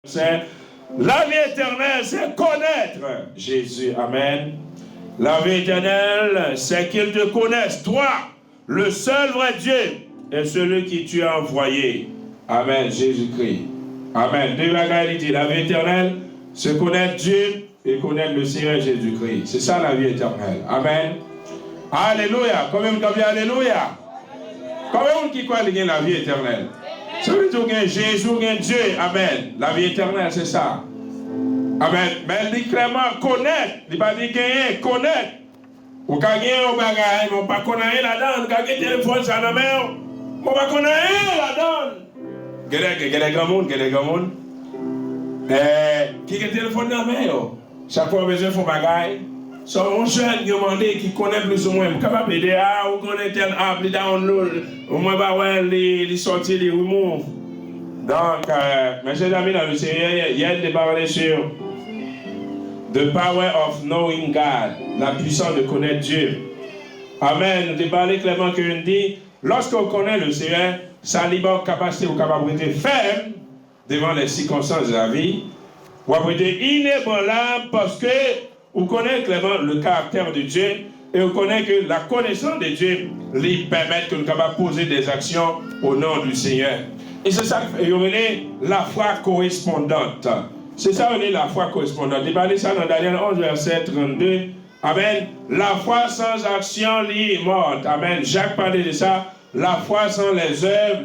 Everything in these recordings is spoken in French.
C'est la vie éternelle, c'est connaître Jésus. Amen. La vie éternelle, c'est qu'il te connaisse, toi, le seul vrai Dieu, et celui qui tu as envoyé. Amen, Jésus-Christ. Amen. La vie éternelle, c'est connaître Dieu et connaître le Seigneur Jésus-Christ. C'est ça la vie éternelle. Amen. Alléluia. Combien de gens alléluia? Combien de qui croient qu'il y a la vie éternelle? Ça veut dire que Jésus, Dieu, amen. La vie éternelle, c'est ça. Amen. Mais il dit clairement connaître. Il va dire gagner, connaître. Ou gagner au bagage, on ne pas connaître là-dedans. On gagner téléphone, ça n'a pas. On va connaître là-dedans. Quel grand monde. Qui a téléphone dans la main? Chaque fois, on a besoin de faire bagage. So, un jeune qui demandé qui connaît plus ou moins, capable d'aider à ou connaît tel app, les download, au moins les sorties, les remove. Donc, mes chers amis, dans le Seigneur, il y a des paroles sur the power of knowing God, la puissance de connaître Dieu. Amen. Nous avons parlé clairement que nous dit, lorsqu'on connaît le Seigneur, ça libère capacité ou capacité ferme devant les circonstances de la vie, ou capacité inébranlable parce que vous connaissez clairement le caractère de Dieu et vous connaissez que la connaissance de Dieu lui permet que nous puissions poser des actions au nom du Seigneur. Et c'est ça qu'il y a la foi correspondante. C'est ça qu'il y a la foi correspondante. Il parle de ça dans Daniel 11, verset 32. Amen. La foi sans action est morte. Amen. Jacques parlait de ça. La foi sans les œuvres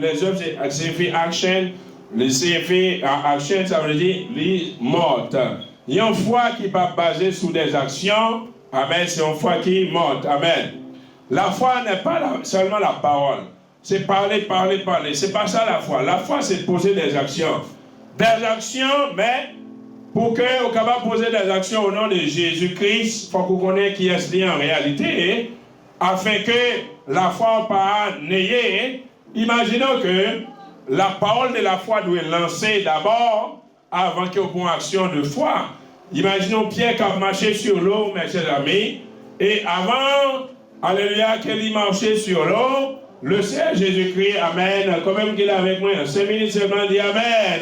signifie action. Les signifie action, ça veut dire morte. Il y a une foi qui n'est pas basée sur des actions. Amen. C'est une foi qui est morte. Amen. La foi n'est pas seulement la parole. C'est parler. C'est pas ça la foi. La foi, c'est poser des actions. Des actions, mais pour que vous puissiez poser des actions au nom de Jésus-Christ, il faut que vous connaissiez qui est lié en réalité, afin que la foi pas n'ayez. Imaginons que la parole de la foi doit lancer d'abord avant que vous preniez action de foi. Imaginons Pierre qui a marché sur l'eau, mes chers amis, et avant, alléluia, qu'il marchait sur l'eau, le Seigneur Jésus-Christ, amen, quand même qu'il est avec moi, 5 minutes seulement, dit amen.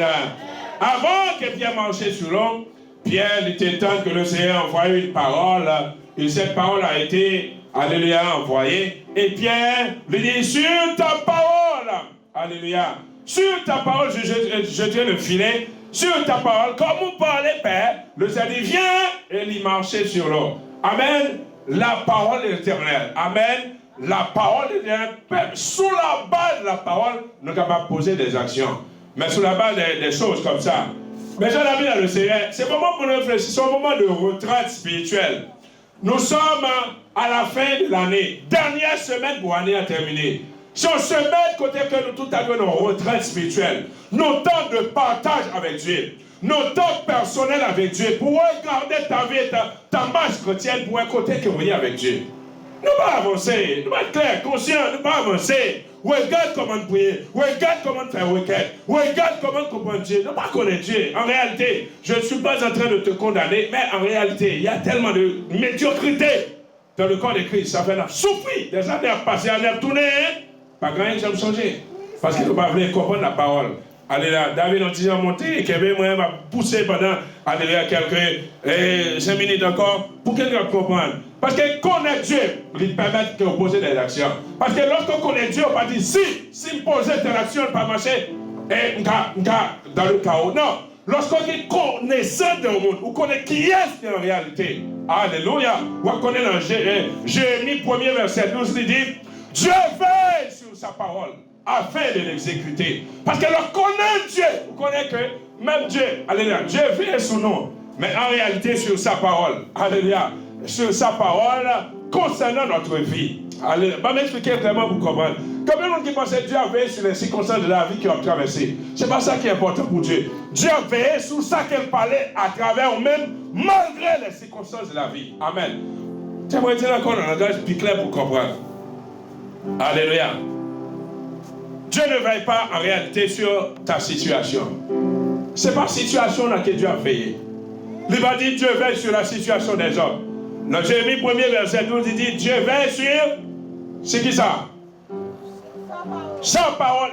Avant que Pierre marchait sur l'eau, Pierre était temps que le Seigneur envoyait une parole, et cette parole a été, alléluia, envoyée, et Pierre lui dit, sur ta parole, alléluia, sur ta parole, je jeterai le filet. Sur ta parole, comme vous parlez, Père, le Seigneur dit, viens, et il marchait sur l'eau. Amen. La parole est éternelle. Amen. La parole est éternelle. Sous la base de la parole, nous sommes capables de poser des actions. Mais sous la base des choses comme ça. Mais j'ai l'ami dans le Seigneur, c'est un moment pour nous réfléchir, c'est un moment de retraite spirituelle. Nous sommes à la fin de l'année. Dernière semaine pour l'année à terminer. Si on se met de côté que nous tout à l'heure nos retraites spirituelles, nos temps de partage avec Dieu, nos temps personnels avec Dieu, pour regarder ta vie, ta marche chrétienne pour un côté que vous voyez avec Dieu. Nous pas avancer, nous pas être clairs, conscients, nous pas avancer. Regarde comment prier, regarde comment faire requête, regarde comment comprendre Dieu. Nous pas connaître Dieu. En réalité, je ne suis pas en train de te condamner, mais en réalité, il y a tellement de médiocrité dans le corps de Christ. Ça fait souffrir des années à passer, années à tourner. Pas grand chose à changer. Parce qu'il ne faut pas venir comprendre la parole. Alléluia. David a dit à monter et Kevin m'a poussé pendant quelques 5 minutes encore pour qu'il comprenne. Parce que connaître Dieu lui permet de poser des actions. Parce que lorsqu'on connaît Dieu, on va dire si me poser telle action, on ne va pas marcher dans le chaos. Non. Lorsqu'on est connaissant du monde, on connaît qui est en réalité. Alléluia. On connaît dans Jérémie 1er verset 12, il dit Dieu veille sur sa parole afin de l'exécuter. Parce que l'on connaît Dieu. Vous connaissez que même Dieu, alléluia, Dieu veille sur nous. Mais en réalité sur sa parole. Alléluia. Sur sa parole concernant notre vie. Alléluia. Je vais m'expliquer vraiment pour comprendre. Combien de gens qui pensent que Dieu a veillé sur les circonstances de la vie qu'ils ont traversées? Ce n'est pas ça qui est important pour Dieu. Dieu a veillé sur ça qu'elle parlait à travers eux-mêmes, malgré les circonstances de la vie. Amen. J'aimerais dire encore un langage plus clair pour comprendre. Alléluia. Dieu ne veille pas en réalité sur ta situation. Ce n'est pas la situation dans laquelle Dieu a veillé. Il va dire Dieu veille sur la situation des hommes. Dans Jérémie 1er verset 12, il dit Dieu veille sur. C'est qui ça? Sa parole.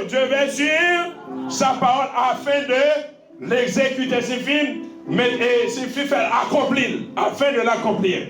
Dieu veille sur sa parole afin de l'exécuter si fin, mais si fin faire accomplir, afin de l'accomplir.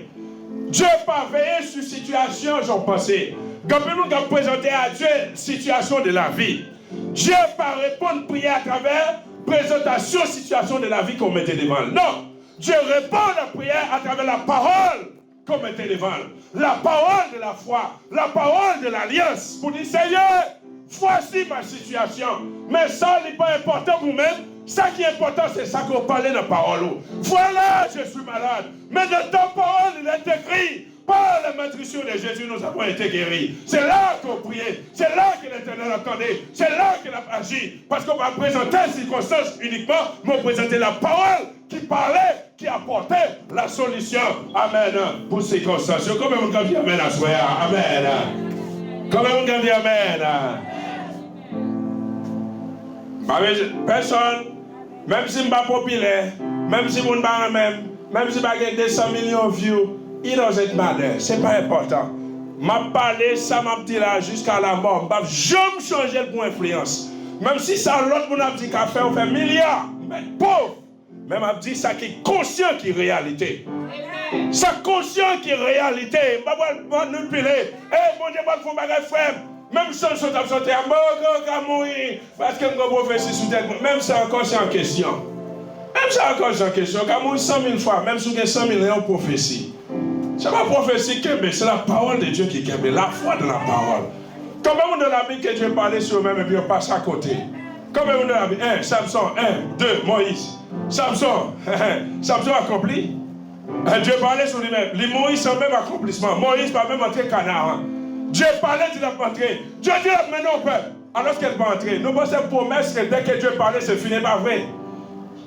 Dieu pas veiller sur situation, j'en pensais. Quand nous avons présenté à Dieu situation de la vie, Dieu pas répondre prière à travers présentation situation de la vie qu'on mettait devant. Non, Dieu répond à la prière à travers la parole qu'on mettait devant. La parole de la foi, la parole de l'alliance. Pour dire, Seigneur, voici ma situation. Mais ça n'est pas important pour vous-même. Ça qui est important, c'est ça qu'on parlait dans la parole. Voilà, je suis malade. Mais dans ta parole, il est écrit, par la matricion de Jésus, nous avons été guéris. C'est là qu'on priait. C'est là que l'Éternel attendait. C'est là qu'il a agi. Parce qu'on va présenter les circonstances uniquement, mais on présentait la parole qui parlait, qui apportait la solution. Amen. Pour ces circonstances. Comment on dit Amen à soi? Amen. Comment on dit Amen? Personne, même si je ne suis pas populaire, même si je ne suis pas même si je n'ai pas 200 millions de views, it doesn't matter. Ce n'est pas important. Je parlé, ça m'a dit là jusqu'à la mort. Je ne vais jamais changer pour influence. Même si ça, l'autre monde a dit qu'à faire, on fait milliards. Mais pauvre. Mais je dit ça qui est conscient qui est réalité. Ça conscient qui est réalité. Je ne vais pas manipuler. Eh, mon Dieu, je vais faire frère. Même si on sont absentés, parce que je prophétie sous tête, même ça encore c'est en question. Même ça encore c'est en question. Quand on 100 000 fois, même si on a 100 000 en prophétie. Ce n'est pas prophétie qui est, c'est la parole de Dieu qui est, la foi de la parole. Combien de la Bible que Dieu parlait sur eux-mêmes et puis on passe à côté? Combien de la Bible? 1, Samson, 1, 2, Moïse. Samson, Samson accompli. Dieu parlait sur lui-même. Les Moïse sont même accomplissement. Moïse pas même entrer Canaan. Dieu parlait, tu n'as pas entré. Dieu dit maintenant au peuple. Alors qu'elle va entrer. Nous avons cette promesse que dès que Dieu parlait, c'est fini, pas vrai.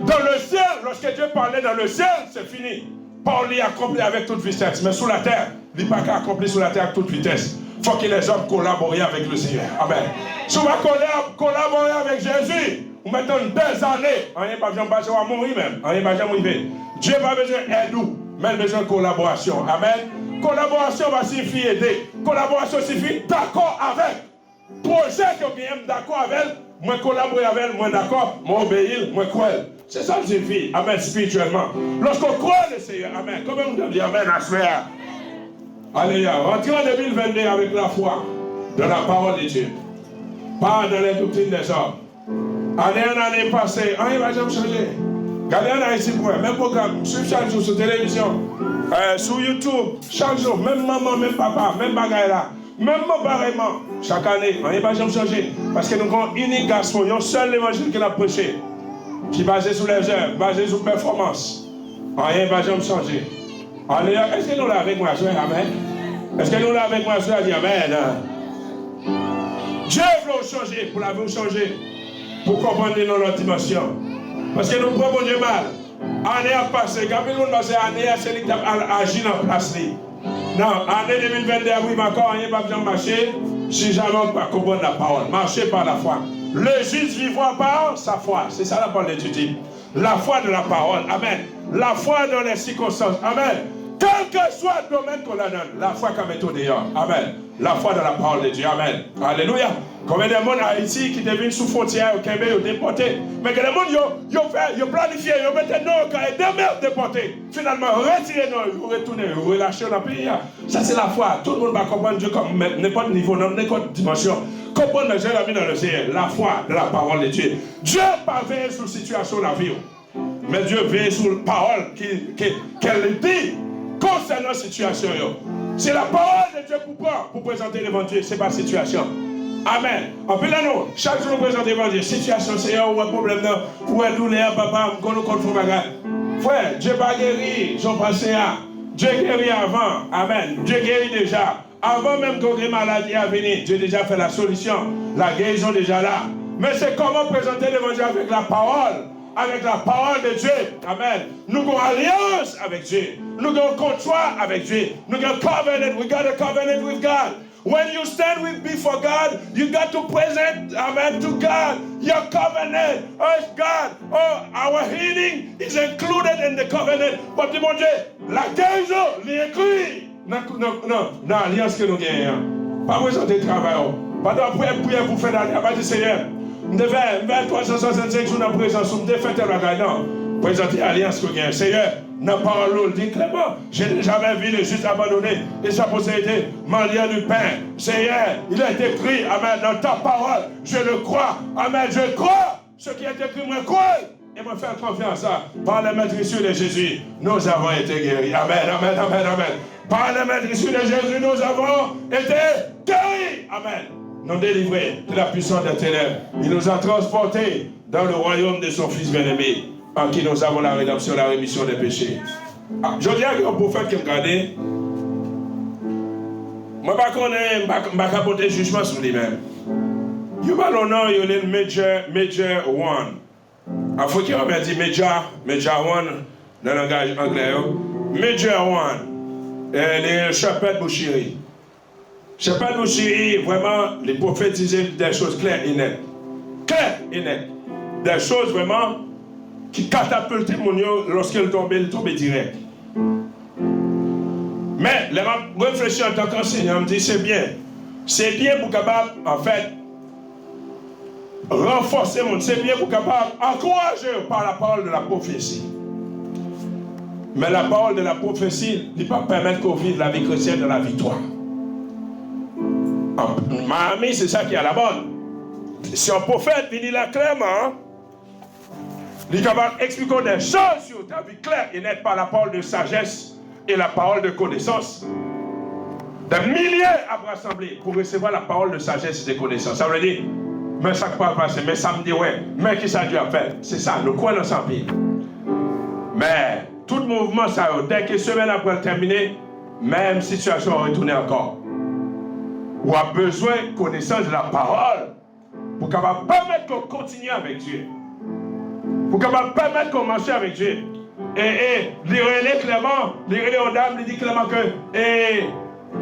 Dans le ciel, lorsque Dieu parlait dans le ciel, c'est fini. Paul y accomplit avec toute vitesse. Mais sous la terre, il n'est pas qu'à accomplir sous la terre avec toute vitesse. Il faut que les hommes collaborent avec le Seigneur. Amen. Si on va collaborer avec Jésus, on met dans 2 années, on n'est pas besoin de mourir même. On n'est pas besoin de mourir. Dieu n'a pas besoin d'aide, mais il a besoin de collaboration. Amen. Collaboration va signifier aider. Collaboration signifie d'accord avec. Projet que vous êtes d'accord avec, moi collaborer avec, moi d'accord, moi obéir, moi croire. C'est ça que signifie. Amen, spirituellement. Lorsqu'on croit le Seigneur, Amen. Comment on dit Amen à ce frère? Alléluia. Rentrez en 2022 avec la foi dans la parole de Dieu. Pas dans les doctrines des hommes. Année en année passée, rien ne va jamais changer. Regardez en Haïti pour même programme, suivez chaque jour sur télévision, sur YouTube, chaque jour, même maman, même papa, même bagaille là, même pareillement, chaque année, rien ne va jamais changer. Parce que nous avons un unique gospel, un seul évangile qu'il a prêché, qui est basé sur les œuvres, basé sur la performance. Rien ne va jamais changer. Alléluia. Est-ce que nous l'avons avec moi, soeur? Amen. Est-ce que nous l'avons avec moi, soeur? Dit Amen. Dieu veut changer, pour la vie changer, pour comprendre notre dimension. Parce que nous prenons Dieu mal. Année a passé, quand nous passons année, c'est lui qui a agi en place. Non, année 2022, oui, mais encore, rien ne va bien marcher si jamais on ne peut pas comprendre la parole. Marcher par la foi. Le juste vivra par sa foi. C'est ça la parole de Dieu. La foi de la parole. Amen. La foi dans les circonstances. Amen. Quel que soit le domaine qu'on la donne, la foi qu'on met au dehors. Amen. La foi dans la parole de Dieu. Amen. Alléluia. Combien de monde en Haïti qui deviennent sous frontière au Québec, ils ont déporté. Mais que les gens, ils ont planifié, ils ont mis nos cas et demain déportés. Finalement, retirez nous, retournez, relâchez dans le pays. Ça, c'est la foi. Tout le monde va comprendre Dieu comme n'importe niveau, dans n'importe dimension. Comprendre Dieu l'a mis dans le ciel. La foi de la parole de Dieu. Dieu pas veille sur la situation de la vie. Mais Dieu veille sur la parole qu'elle dit concernant la situation. C'est la parole de Dieu pour présenter l'évangile, ce n'est pas la situation. Amen. En plus, là, nous, chaque jour, nous présentons l'évangile. Situation, c'est un problème, ou un douleur, papa, nous connaissons bagage. Frère, Dieu pas guéri, j'en passais à. Dieu guérit avant. Amen. Dieu guérit déjà. Avant même qu'on ait maladie à venir, Dieu a déjà fait la solution. La guérison est déjà là. Mais c'est comment présenter l'évangile avec la parole. Avec la parole de Dieu. Amen. Nous avons alliance avec Dieu. Nous avons contrat avec Dieu. Nous avons covenant. We got a covenant with God. When you stand before God, you got to present, amen, to God your covenant. Oh, God, oh, our healing is included in the covenant. But mon Dieu, la guérison, l'écrit. Non, alliance que nous gagnons. Pas présenter le travail. Pas de prière pour faire d'aller. Pas de Seigneur. Je vais 365 jours dans la présence, je me fais tel bagage. Non, présenter l'alliance que j'ai. Seigneur, dans la parole, dit clairement, je n'ai jamais vu les justes abandonnés et sa postérité mendiant du pain. Seigneur, il a été écrit, amen, dans ta parole, je le crois, amen, je crois. Ce qui est écrit, moi, crois. Et me faire confiance par la maîtrise de Jésus, nous avons été guéris. Amen, amen, amen, amen. Par la maîtrise de Jésus, nous avons été guéris. Amen. Nous délivrés de la puissance des ténèbres. Il nous a transportés dans le royaume de son Fils bien-aimé, en qui nous avons la rédemption, la rémission des péchés. Je dis à un prophète qui me regarde, moi, je ne vais pas porter jugement sur lui-même. Il y a l'honneur, il y a le Major One. En français, on va dire Major One dans le langage anglais. Major One, les chapettes Bouchiri. Chapettes Bouchiri, vraiment, les prophétiser des choses claires et nettes. Claires et nettes. Des choses vraiment qui catapultent mon yo lorsqu'il tombe direct. Mais, les gens réfléchissent en tant qu'enseignant, me disent c'est bien. C'est bien pour capable, en fait, renforcer mon, c'est bien pour capable encourager par la parole de la prophétie. Mais la parole de la prophétie ne peut pas permettre qu'on vive la vie chrétienne dans la victoire. Ma amie, c'est ça qui est à la bonne. Si un prophète vient là clairement, il est capable d'expliquer des choses sur ta vie claire et nette par la parole de sagesse et la parole de connaissance. Des milliers à rassembler pour recevoir la parole de sagesse et de connaissance. Ça veut dire, mais ça ne peut pas passer, mais ça me dit, ouais, mais qui ça Dieu a fait? C'est ça, nous croyons sans pire. Mais tout mouvement, ça, dès que semaine après terminer, même situation va retourner encore. On a besoin de connaissance de la parole pour capable permettre qu'on continue avec Dieu. Pour capable permettre qu'on marche avec Dieu. Et lire clairement, lire les dames, il dit clairement que,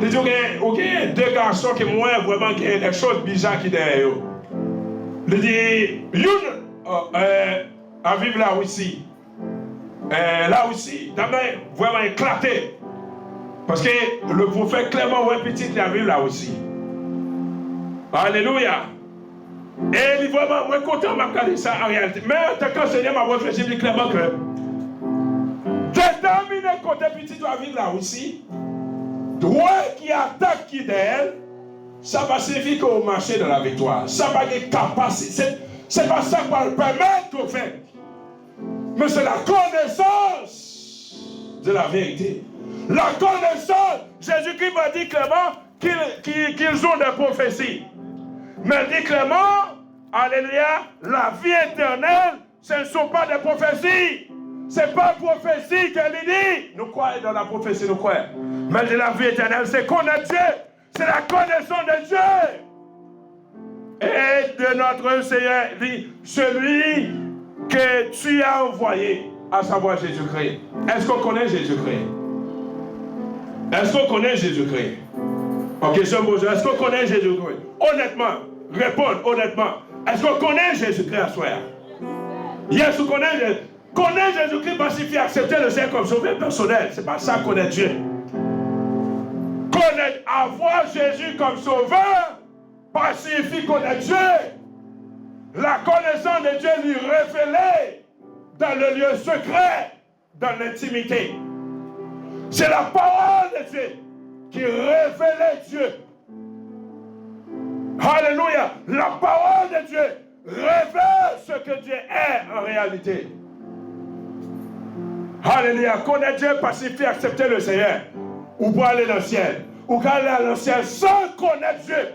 il dit ok, deux garçons qui moins vraiment qui ont des choses bizarres qui derrière eux. Il dit, une à vivre là aussi. Là aussi, d'abord vraiment éclaté. Parce que le prophète clairement répétit qu'il a vécu là aussi. Alléluia. Et il est vraiment moins content de regarder ça en réalité. Mais en tant qu'enseignant, m'a réfléchi clairement que déterminé côté petit doit vivre là aussi. Droit qui attaque qui d'elle, ça va signifier qu'on marche dans la victoire. Ça va être capacité. C'est pas ça qui va le permettre au fait. Mais c'est la connaissance de la vérité. La connaissance. Jésus-Christ m'a dit clairement qu'ils ont des prophéties. Mais il dit clairement, alléluia, la vie éternelle, ce ne sont pas des prophéties. Ce n'est pas prophétie qu'elle dit. Nous croyons dans la prophétie, nous croyons. Mais de la vie éternelle, c'est connaître Dieu. C'est la connaissance de Dieu. Et de notre Seigneur, dit, celui que tu as envoyé, à savoir Jésus-Christ. Est-ce qu'on connaît Jésus-Christ? Est-ce qu'on connaît Jésus-Christ? Ok, est-ce qu'on connaît Jésus-Christ? Honnêtement, répondre honnêtement. Est-ce qu'on connaît Jésus-Christ à soi? Yes, on connaît Jésus-Christ. Connaître Jésus-Christ pacifié, accepter le Seigneur comme sauveur personnel. C'est pas ça connaître Dieu. Connaître, avoir Jésus comme sauveur, pacifie connaître Dieu. La connaissance de Dieu lui révélée dans le lieu secret, dans l'intimité. C'est la parole de Dieu qui révélait Dieu. Alléluia. La parole de Dieu révèle ce que Dieu est en réalité. Alléluia. Connaître Dieu, pacifier, accepter le Seigneur. Ou pour aller dans le ciel. Ou aller dans le ciel sans connaître Dieu.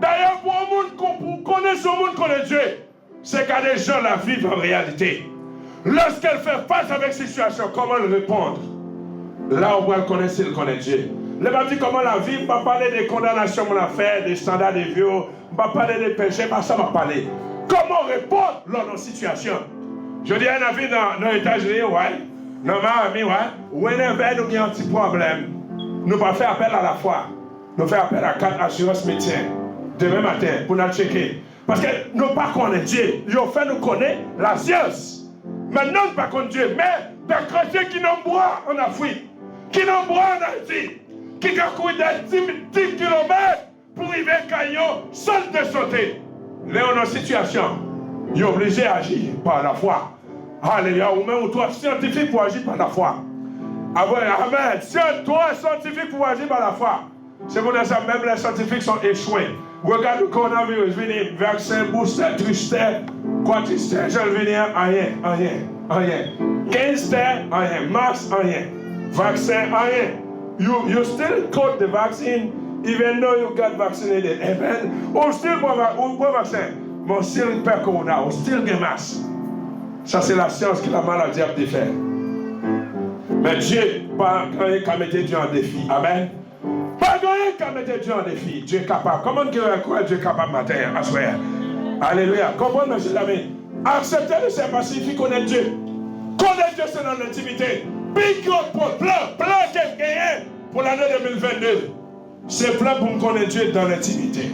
D'ailleurs, pour connaître ce monde, connaître Dieu, c'est quand les gens la vivent en réalité. Lorsqu'elle fait face avec ces situations, comment le répondre? Là, on va le connaître s'il connaît Dieu. Le Bible dit comment la vie, on va parler des condamnations qu'on a fait, des standards des vieux, on va parler des péchés, mais ça va parler. Comment répondre dans nos situations? Je dis, un avis dans les États-Unis, ouais. Nos amis, ouais. Où est-ce que nous avons un petit problème? Nous va faire appel à la foi. Nous faisons appel à 4 assurances médecins. Demain matin, pour nous checker. Parce que nous ne connaissons pas Dieu. Ils ont fait nous connaître la science. Maintenant, nous ne connaissons pas Dieu. Mais des chrétiens qui n'ont bois en Afrique, qui n'ont bois en Haïti, qui ont couru des 10 km pour arriver à Caillot, seul de santé. Là, on est en situation, il est obligé d'agir par la foi. Alléluia. Ou même toi, scientifique pour agir par la foi. Amen. Si toi, scientifique pour agir par la foi, c'est pour ça que même les scientifiques sont échoués. Regarde le coronavirus, venez, vaccin, booster, trister, quantister, je vais venir, rien. 15 rien. Max, rien. Vaccin, rien. You still caught the vaccine, even though you got vaccinated. Amen. Ou still pour vaccin, mais still pas corona, ou still get max. Ça, c'est la science que la maladie a fait. Mais Dieu, pas qu'à mettre Dieu en défi. Amen. Pas qu'à mettre Dieu en défi. Dieu est capable. Comment Dieu est capable matin, à soir? Alléluia. Comprenez, mes amis. Acceptez de faire pacifique, connaître Dieu. Connaître Dieu, c'est dans l'intimité. Big God pour plan qu'elle gagne pour l'année 2022. C'est plan pour me connaître Dieu dans l'intimité.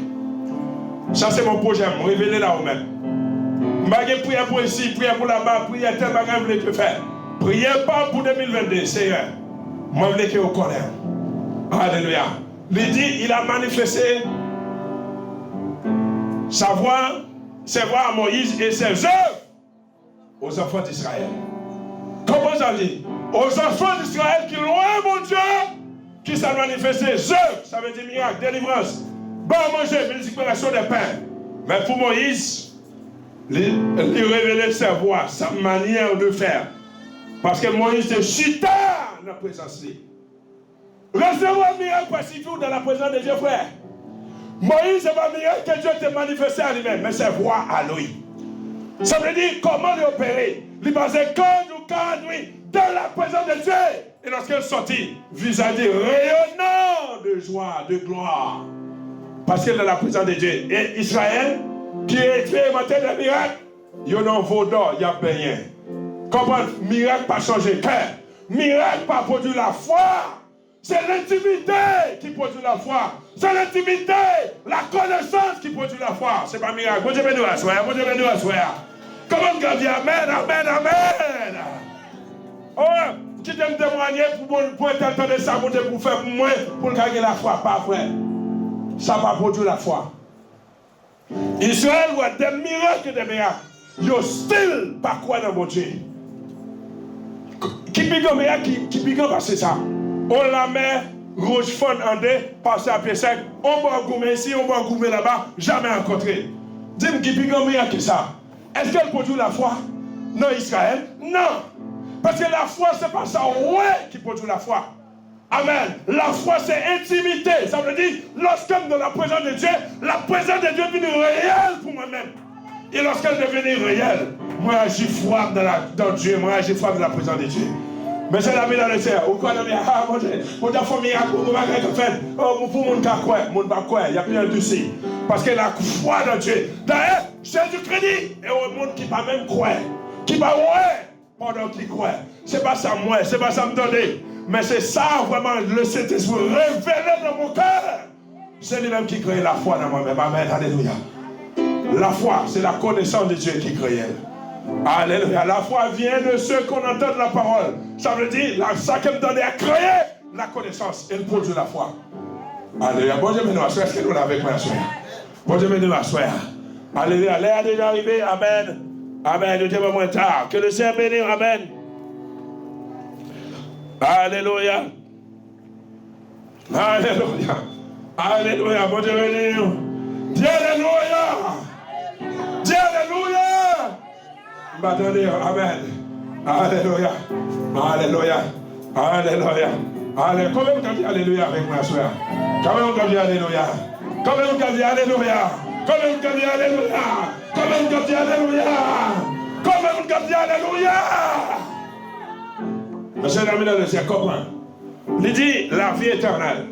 Ça, c'est mon projet. Me révéler là où même. Je vais prier pour ici, prier pour là-bas, prier tel bagage que je veux faire. Priez pas pour 2022, Seigneur. Moi, je veux que vous connaissiez. Alléluia. Il dit, il a manifesté sa voix, ses voix à Moïse et ses œuvres aux enfants d'Israël. Comment ça dit? Aux enfants d'Israël qui louent mon Dieu, qui s'est manifesté œuvres, ça veut dire miracle, délivrance, bon manger, multiplication des pains. Mais pour Moïse, il révélait sa voix, sa manière de faire. Parce que Moïse est chita dans la présence de Dieu. Recevoir un miracle pacifique dans la présence de Dieu, frère. Moïse, c'est pas un miracle que Dieu t'a manifesté à lui-même, mais c'est voix à lui. Ça veut dire comment l'opérer. Il passait quand lui, dans la présence de Dieu. Et lorsqu'elle sortit, visage rayonnant de joie, de gloire. Parce qu'elle est dans la présence de Dieu. Et Israël, qui a expérimenté des miracles, il y a un veau d'or, il y a rien. Comment miracle pas changer cœur. Miracle pas produire la foi. C'est l'intimité qui produit la foi. C'est l'intimité, la connaissance qui produit la foi. C'est pas miracle. Bon Dieu béni à soi. Bon Dieu béni à soi. Comment on dit amen, amen, amen. Oh, qui t'aime témoigner pour entendre ça, pour faire pour moi, pour gagner la foi, pas frère. Ça va produire la foi. Israël voit des miracles et des miracles. Yo still pas quoi dans mon Dieu. Qui pique miracle, qui pique passer ça. On la met rouge fond en deux, passer à pied sec. On va goumer ici, on va goumer là-bas, jamais rencontré. Dis-moi qui pique miracle que ça. Est-ce qu'elle produit la foi? Non, Israël? Non. Parce que la foi, c'est pas ça, ouais, qui produit la foi. Amen. La foi, c'est intimité. Ça veut dire, lorsqu'elle est dans la présence de Dieu, la présence de Dieu est devenue réelle pour moi-même. Et lorsqu'elle est devenue réelle, moi, j'y froide dans Dieu, moi, j'y froide dans la présence de Dieu. Mais c'est la vie dans le ciel. Ou quoi, mon Dieu, pour ta famille, pour ma fait, oh, pour mon cas, quoi, mon pas quoi, il y a plus de souci. Parce que la foi dans Dieu. D'ailleurs, c'est du crédit. Et au monde qui va même croire, qui va ouais, pendant qu'il croit. C'est pas ça, moi, c'est pas ça me donner. Mais c'est ça, vraiment, le Saint-Esprit révélé dans mon cœur. C'est lui-même qui crée la foi dans moi-même. Amen, alléluia. La foi, c'est la connaissance de Dieu qui crée elle. Alléluia. La foi vient de ceux qu'on entend de la parole. Ça veut dire, ça qui me donne à créer la connaissance. Elle produit la foi. Alléluia. Bon Dieu, nous est-ce que nous l'avons avec moi, soeur? Bon Dieu, nous soeur. Alléluia. L'air est déjà arrivé. Amen. Amen. Dieu va moins tard. Que le Seigneur bénisse. Amen. Alléluia. Alléluia. Alléluia. Bon Dieu, bénisse. Dieu, alléluia. Dieu, alléluia. Attendez, amen. Alléluia. Alléluia. Alléluia. Alléluia. Combien vous dit alléluia avec moi, soeur? Combien vous dit alléluia? Combien vous dit alléluia? Combien vous dit alléluia? Combien vous dit alléluia? Combien vous dit alléluia? Monsieur l'ami dans le ciel, comprends? Il dit la vie éternelle.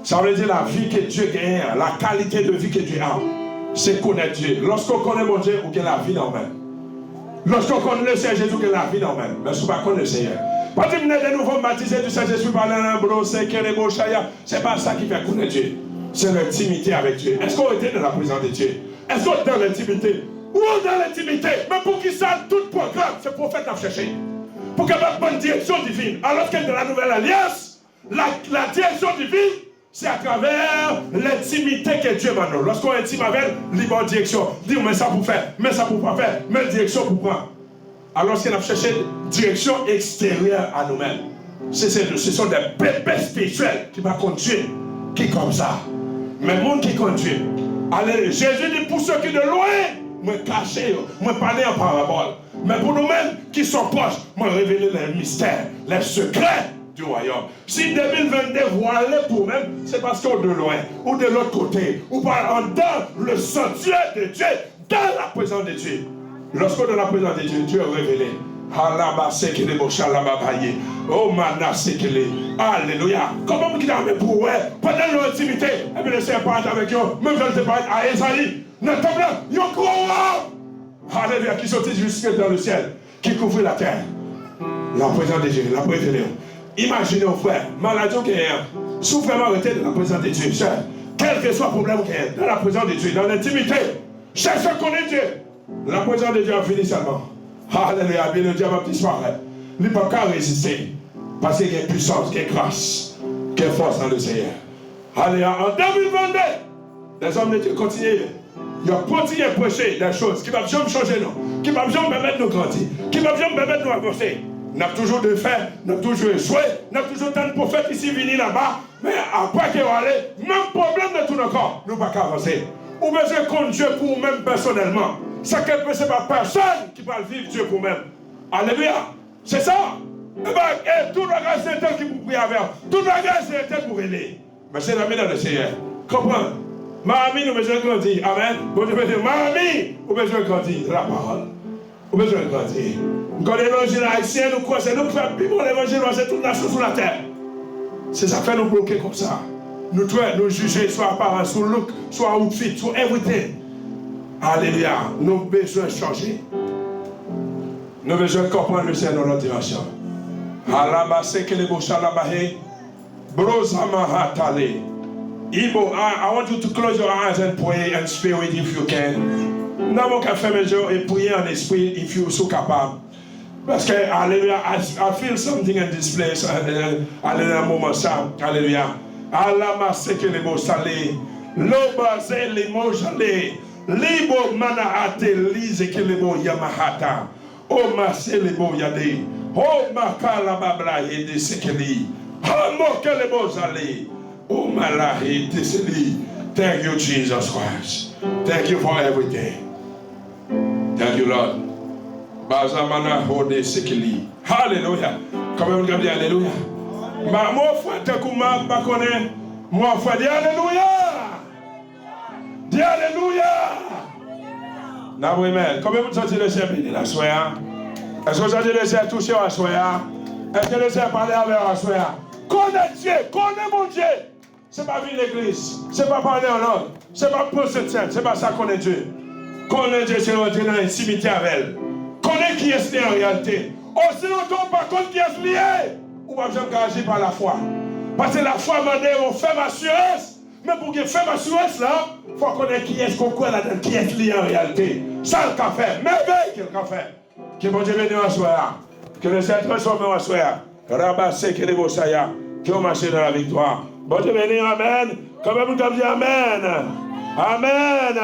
Ça veut dire la vie que Dieu gagne, la qualité de vie que Dieu a. C'est connaître Dieu. Lorsqu'on connaît mon Dieu, on a la vie dans le même. Lorsqu'on connaît le Seigneur Jésus, on a la vie dans le même. Mais si on ne connaît pas le Seigneur. Parce que vous êtes de nouveau baptisé du Saint-Esprit par l'Ambro, c'est pas ça qui fait connaître Dieu. C'est l'intimité avec Dieu. Est-ce qu'on était dans la présence de Dieu? Est-ce qu'on est dans l'intimité? Ou dans l'intimité? Mais pour qui ça, tout programme, c'est pour faire chercher. Pour qu'il y ait une bonne direction divine. Alors que dans la nouvelle alliance, la direction divine, c'est à travers l'intimité que Dieu m'a donné. Lorsqu'on est intime avec, libre direction. Dis, mais ça pour faire, mais ça pour pas faire, mais direction pour prendre. Alors qu'on a cherché direction extérieure à nous-mêmes. Ce sont des bébés spirituels qui vont conduire, qui comme ça. Mais le monde qui conduit. Allez, Jésus dit pour ceux qui de loin, me cacher, me parler en parabole. Mais pour nous-mêmes qui sont proches, me révéler les mystères, les secrets du royaume. Si 2022 voilé pour nous-mêmes, c'est parce qu'on est de loin, ou de l'autre côté, ou par dans le sanctuaire de Dieu, dans la présence de Dieu. Lorsqu'on est dans la présence de Dieu, Dieu est révélé. Oh, alléluia. Comment vous dites pour vous, pendant l'intimité, et bien le Seigneur parle avec vous, même je ne sais pas à Esaïe, n'entends pas, il y a un alléluia, qui sortit jusque dans le ciel, qui couvre la terre. La présence de Dieu, la préférée. Imaginez, frère, maladie qu'il y a, souffrement arrêté dans la présence de Dieu, cher. Quel que soit le problème qu'il y a, dans la présence de Dieu, dans l'intimité, cherche à connaître Dieu. La présence de Dieu a fini seulement. Alléluia, bien le diable disparaît. Il ne peut pas résister. Parce qu'il y a puissance, qu'il y a grâce, qu'il y a force dans le Seigneur. Alléluia, en 2022, les hommes de Dieu continuent. Ils ont continué à prêcher des choses qui ne vont jamais changer, non. Qui ne vont jamais permettre de nous grandir. Qui ne vont jamais permettre de nous avancer. Nous avons toujours de faire, nous avons toujours échoué. Nous avons toujours tant de prophètes ici venus là-bas. Mais après qu'ils vont aller, même problème de tout notre corps, nous ne pouvons pas avancer. Ou besoin contre Dieu pour nous-mêmes personnellement. Ce n'est pas personne qui va vivre Dieu pour nous-mêmes. Alléluia. C'est ça. Et tout le bagage c'est tel qui vous prie avec. Tout le bagage c'est tel pour aider. Mais c'est la dans le Seigneur. Comprends? Mamie, nous besoin de grandir. Amen. Bon Dieu, mamie, nous besoin de grandir. C'est la parole. Nous besoin de grandir. Quand l'évangile haïtien nous croit, c'est nous qui faisons vivre l'évangile dans toute nation sur la terre. C'est ça fait nous bloquer comme ça. Nous juger soit apparence, soit look, soit outfit, soit everything. Alléluia. Nous avons besoin de changer. Nous avons besoin de comprendre le Seigneur dans notre dimension. Ibo, I want you to close your eyes and pray in spirit if you can. Nous avons qu'à faire mes yeux et prier en esprit if you so capable. Parce que, alléluia, I feel something in this place. Alléluia, moment ça. Alléluia. Alama seke lebo salé. Loba ze lemo jalé. Libo mana ate lize ke lebo yamahata. O ma se lebo yade. O ma kala babla yede sekeli. O mo ke lebo zale. O malahi teseli. Thank you, Jesus Christ. Thank you for everything. Thank you, Lord. Bazamana hode sekeli. Hallelujah. Quand même, regardez, alléluia. Mon frère, t'es comme ma connaît. Mon frère, dis alléluia. Dis alléluia. Amen. Combien vous sentez le Seigneur béni la soya? Est-ce que vous sentez le Seigneur toucher la soya? Est-ce que le Seigneur parler avec la soya? Connais Dieu, connais mon Dieu. C'est pas venir l'église, c'est pas parler en langue, c'est pas penser de scène, c'est pas ça connaître Dieu. Connais Dieu, c'est rentrer dans l'intimité avec elle. Connais qui est en réalité. Oh, sinon, on par contre qui est lié. Ou pas besoin d'agir par la foi. Parce que la foi m'a dit, on fait ma assurance. Mais pour qu'il fasse ma assurance là, il faut connaître qui est-ce qu'on croit là-dedans, qui est lié en réalité. Ça, le café, merveille qu'il a fait. Que bon Dieu bénisse en soi. Que le Seigneur transforme en soi. Rabassez que les beaux saillards, qui ont marché dans la victoire. Bon Dieu bénisse, amen. Quand même, vous avez dit amen. Amen.